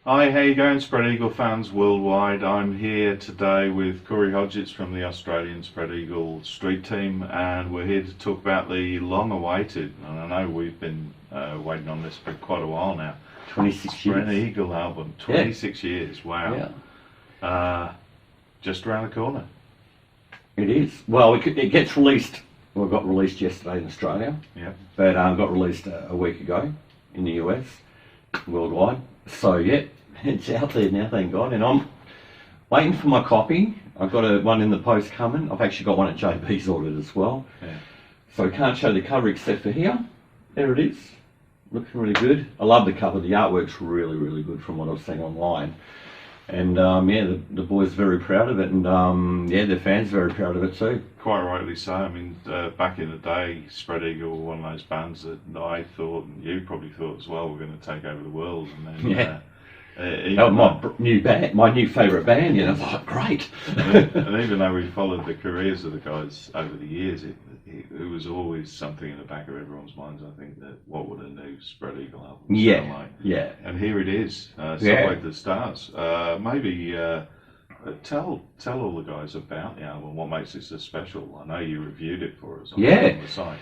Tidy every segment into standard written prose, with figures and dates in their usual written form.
Hi, how you going, Spread Eagle fans worldwide? I'm here today with Corey Hodgetts from the Australian Spread Eagle Street Team, and we're here to talk about the long-awaited, and I know we've been waiting on this for quite a while now, 26 Spread years. Eagle album, 26 years, wow. Yeah, Just around the corner. it is. Well, it gets released. Well, it got released yesterday in Australia, Yeah. but got released a week ago in the US, worldwide. So yeah, it's out there now, thank God. And I'm waiting for my copy. I've got one in the post coming. I've actually got one at JB's ordered as well. Yeah. So I can't show the cover except for here. There it is. Looking really good. I love the cover. The artwork's really, really good from what I've seen online. And yeah, the boys are very proud of it, and yeah, the fans are very proud of it too. Quite rightly so. I mean, back in the day, Spread Eagle were one of those bands that I thought, and you probably thought as well, were going to take over the world. And then, Yeah. My new favourite band, you know, I thought, great. and even though we followed the careers of the guys over the years, it was always something in the back of everyone's minds, I think, that what would a new Spread Eagle album sound like? Yeah. And here it is, Subway to the Stars. Maybe tell all the guys about the album, what makes it so special. I know you reviewed it for us on the site.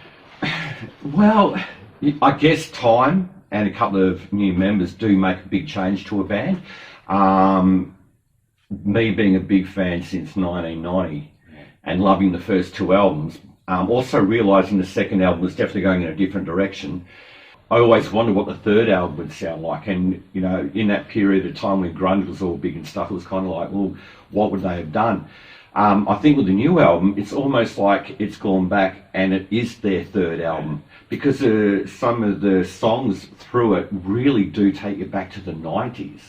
Well, I guess time and a couple of new members do make a big change to a band. Me being a big fan since 1990 and loving the first two albums, also realising the second album was definitely going in a different direction. I always wondered what the third album would sound like, and you know, in that period of time when grunge was all big and stuff, it was kind of like, well, what would they have done? I think with the new album, it's almost like it's gone back and it is their third album, because some of the songs through it really do take you back to the 90s,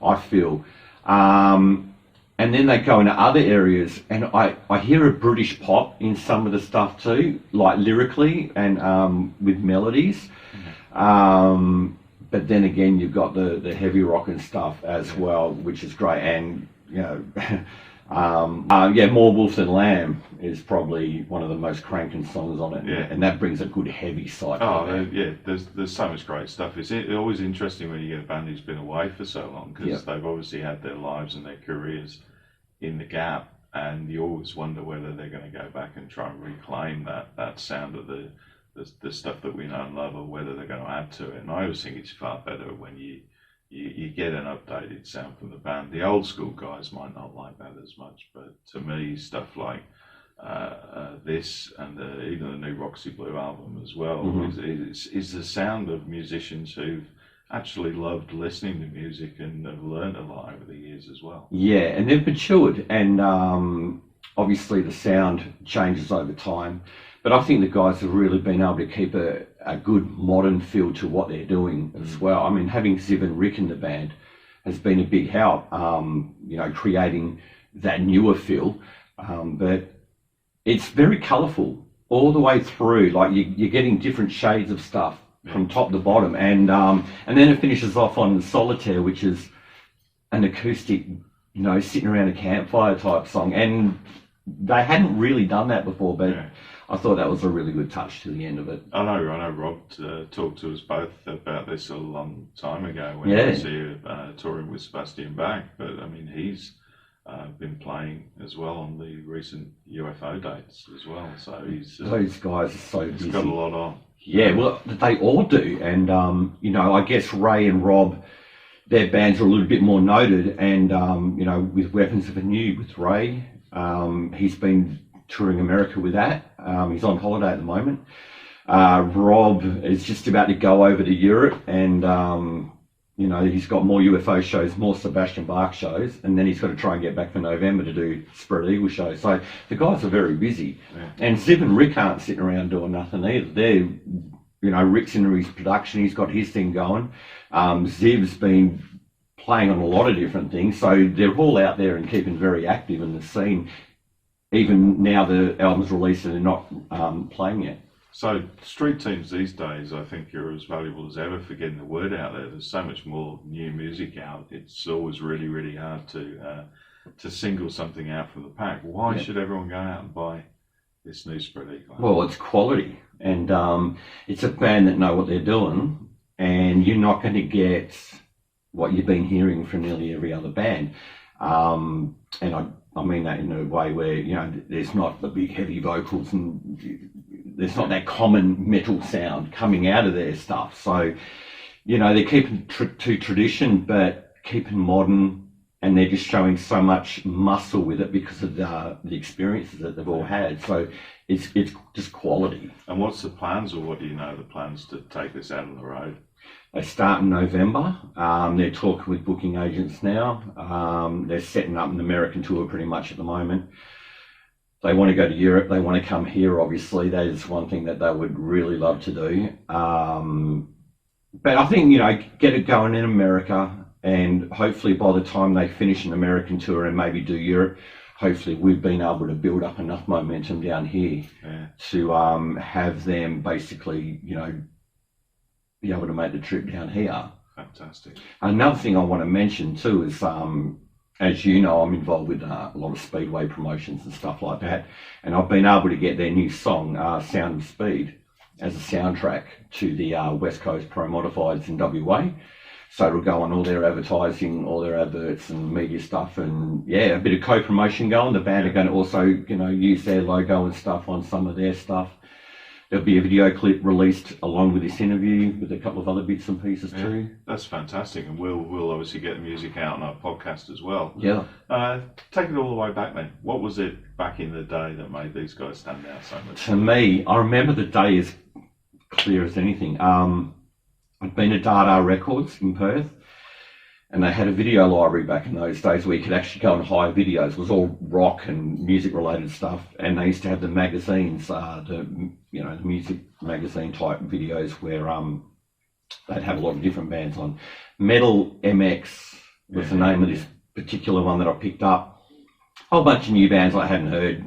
I feel. And then they go into other areas, and I hear a British pop in some of the stuff too, like lyrically and with melodies. But then again, you've got the heavy rock and stuff as well, which is great. And you know, More Wolf Than Lamb is probably one of the most cranking songs on it, and that brings a good heavy side. There's so much great stuff. It's always interesting when you get a band who's been away for so long, because they've obviously had their lives and their careers in the gap, and you always wonder whether they're going to go back and try and reclaim that sound of the stuff that we know and love, or whether they're going to add to it. And I always think it's far better when you get an updated sound from the band. The old school guys might not like that as much, but to me, stuff like this and even the new Roxy Blue album as well is the sound of musicians who've actually loved listening to music and have learned a lot over the years as well. Yeah, and they've matured, and obviously the sound changes over time. But I think the guys have really been able to keep a good modern feel to what they're doing as well. I mean, having Ziv and Rick in the band has been a big help, you know, creating that newer feel. But it's very colourful all the way through. Like you're getting different shades of stuff from top to bottom. And then it finishes off on Solitaire, which is an acoustic, you know, sitting around a campfire type song. And they hadn't really done that before, but I thought that was a really good touch to the end of it. I know Rob talked to us both about this a long time ago when he was here touring with Sebastian Bach, but I mean, he's been playing as well on the recent UFO dates as well, so those guys are so busy. He's got a lot on. Yeah, well, they all do, and you know, I guess Ray and Rob, their bands are a little bit more noted, and you know, with Weapons of Anew with Ray, he's been touring America with that. He's on holiday at the moment. Rob is just about to go over to Europe, and you know, he's got more UFO shows, more Sebastian Bach shows, and then he's got to try and get back for November to do Spread Eagle shows. So the guys are very busy. And Ziv and Rick aren't sitting around doing nothing either. They're, you know, Rick's into his production, he's got his thing going. Ziv's been playing on a lot of different things, so they're all out there and keeping very active in the scene. Even now the album's released and they're not playing yet. So street teams these days, I think, are as valuable as ever for getting the word out there. There's so much more new music out. It's always really, really hard to single something out from the pack. Why should everyone go out and buy this new Spread Eagle? Well, it's quality, and it's a band that know what they're doing, and you're not going to get what you've been hearing from nearly every other band. And I mean that in a way where, you know, there's not the big heavy vocals and there's not that common metal sound coming out of their stuff. So, you know, they're keeping to tradition, but keeping modern, and they're just showing so much muscle with it because of the experiences that they've all had. So it's just quality. And what's the plans, or what do you know the plans to take this out on the road? They start in November. They're talking with booking agents now. They're setting up an American tour pretty much at the moment. They want to go to Europe. They want to come here, obviously. That is one thing that they would really love to do. But I think, you know, get it going in America, and hopefully by the time they finish an American tour and maybe do Europe, hopefully we've been able to build up enough momentum down here to have them basically, you know, be able to make the trip down here. Fantastic. Another thing I want to mention too is, as you know, I'm involved with a lot of speedway promotions and stuff like that, and I've been able to get their new song, Sound of Speed, as a soundtrack to the West Coast Pro Modifieds in WA. So it'll go on all their advertising, all their adverts and media stuff, and yeah, a bit of co-promotion going. The band are going to also, you know, use their logo and stuff on some of their stuff. There'll be a video clip released along with this interview with a couple of other bits and pieces too. That's fantastic, and we'll obviously get the music out on our podcast as well. Yeah. Take it all the way back then. What was it back in the day that made these guys stand out so much? To me, I remember the day as clear as anything. I'd been at Dada Records in Perth, and they had a video library back in those days where you could actually go and hire videos. It was all rock and music related stuff, and they used to have the magazines, the music magazine type videos where they'd have a lot of different bands on. Metal MX was the name of this particular one that I picked up. A whole bunch of new bands I hadn't heard.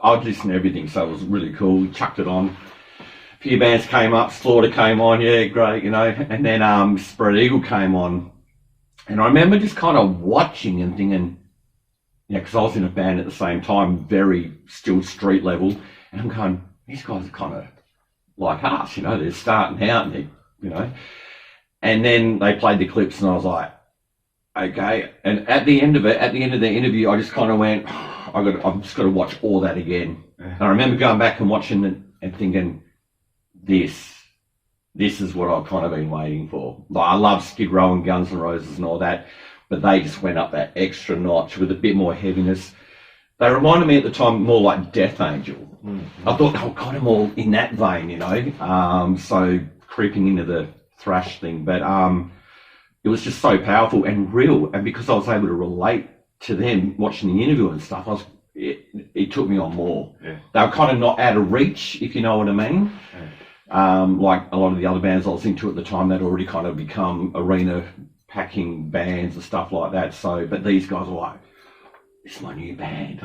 I'd listen to everything, so it was really cool. Chucked it on. A few bands came up. Slaughter came on, yeah, great, you know. And then Spread Eagle came on. And I remember just kind of watching and thinking, yeah, because I was in a band at the same time, very still street level, and I'm going, these guys are kind of like us, you know, they're starting out and they, you know. And then they played the clips and I was like, okay. And at the end of the interview, I just kind of went, I've just got to watch all that again. And I remember going back and watching it and thinking, this is what I've kind of been waiting for. Like, I love Skid Row and Guns N' Roses and all that, but they just went up that extra notch with a bit more heaviness. They reminded me at the time more like Death Angel. Mm-hmm. I thought, oh, kind of more in that vein, you know. So creeping into the thrash thing, but it was just so powerful and real. And because I was able to relate to them watching the interview and stuff, it took me on more. Yeah. They were kind of not out of reach, if you know what I mean. Yeah. Like a lot of the other bands I was into at the time, they'd already kind of become arena packing bands and stuff like that. So, but these guys were like, it's my new band.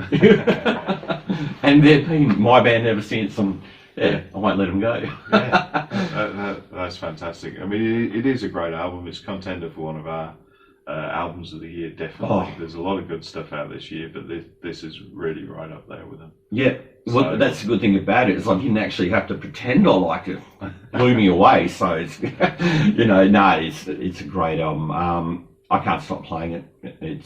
And they've been my band ever since, and I won't let them go. That's fantastic. I mean, it is a great album. It's contender for one of our albums of the year, definitely. There's a lot of good stuff out this year, but this is really right up there with them. Yeah. Well, that's the good thing about it, is I didn't actually have to pretend I liked it. It blew me away. So it's, you know, it's a great album. I can't stop playing it.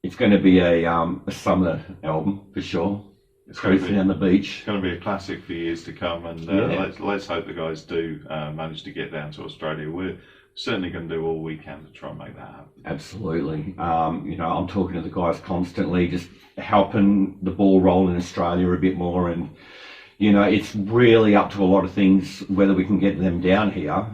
It's going to be a summer album for sure. It's cruising on the beach. It's going to be a classic for years to come, and let's hope the guys do manage to get down to Australia. We're certainly going to do all we can to try and make that happen. Absolutely. You know, I'm talking to the guys constantly, just helping the ball roll in Australia a bit more, and you know, it's really up to a lot of things whether we can get them down here.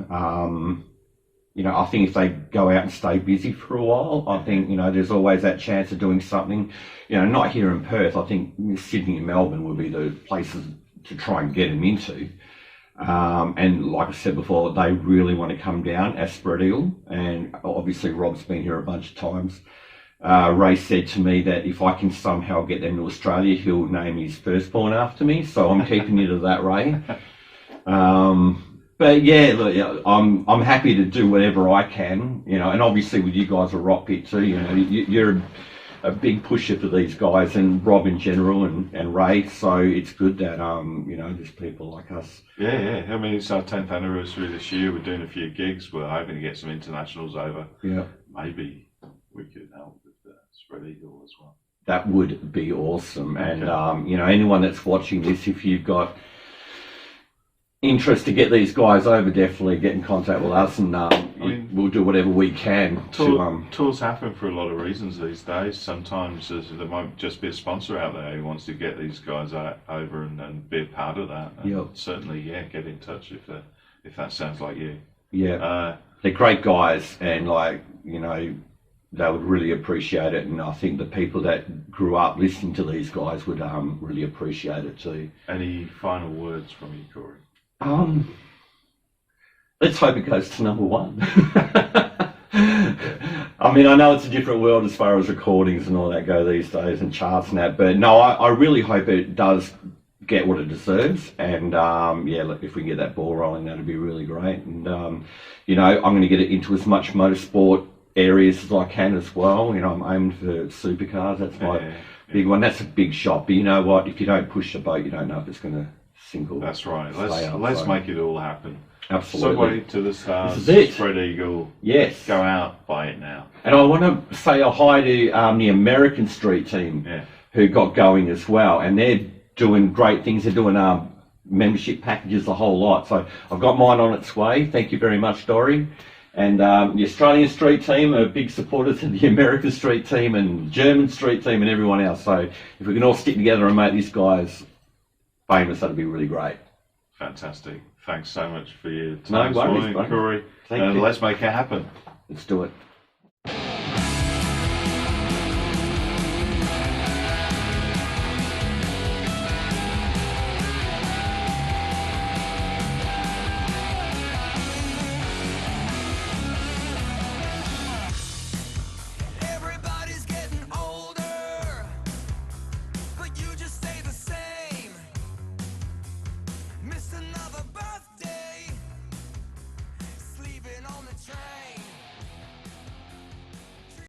You know, I think if they go out and stay busy for a while, I think, you know, there's always that chance of doing something. You know, not here in Perth. I think Sydney and Melbourne would be the places to try and get them into. And like I said before, they really want to come down as Spread Eagle, and obviously Rob's been here a bunch of times. Ray said to me that if I can somehow get them to Australia, he'll name his firstborn after me, so I'm keeping you to that, Ray. But yeah, look, I'm happy to do whatever I can, you know, and obviously with you guys at Rockpit too, you know, you're a big pusher for these guys and Rob in general and Ray. So it's good that there's people like us. Yeah. I mean, it's our 10th anniversary this year. We're doing a few gigs. We're hoping to get some internationals over. Yeah. Maybe we could help with the spread eagle as well. That would be awesome. Okay. And anyone that's watching this, if you've got interest to get these guys over, definitely get in contact with us, and we'll do whatever we can. Tours happen for a lot of reasons these days. Sometimes there might just be a sponsor out there who wants to get these guys over and be a part of that. And certainly, get in touch if that sounds like you. Yeah, they're great guys, and they would really appreciate it. And I think the people that grew up listening to these guys would really appreciate it too. Any final words from you, Corey? Let's hope it goes to number one. I mean, I know it's a different world as far as recordings and all that go these days, and charts and that, but no, I really hope it does get what it deserves. And look, if we can get that ball rolling, that'd be really great. And I'm going to get it into as much motorsport areas as I can as well. I'm aiming for supercars. That's my big one. That's a big shot, but you know what? If you don't push the boat, you don't know if it's going to single. That's right. Let's make it all happen. Absolutely. Subway to the stars. This is it. Spread eagle. Yes. Go out, buy it now. And I want to say a hi to the American Street team who got going as well, and they're doing great things. They're doing membership packages, a whole lot. So I've got mine on its way. Thank you very much, Dory. And the Australian Street team are big supporters of the American Street team and German Street team and everyone else. So if we can all stick together and make these guys famous, that'd be really great. Fantastic. Thanks so much for your time No worries, this morning, Corey. Thank you. Let's make it happen. Let's do it.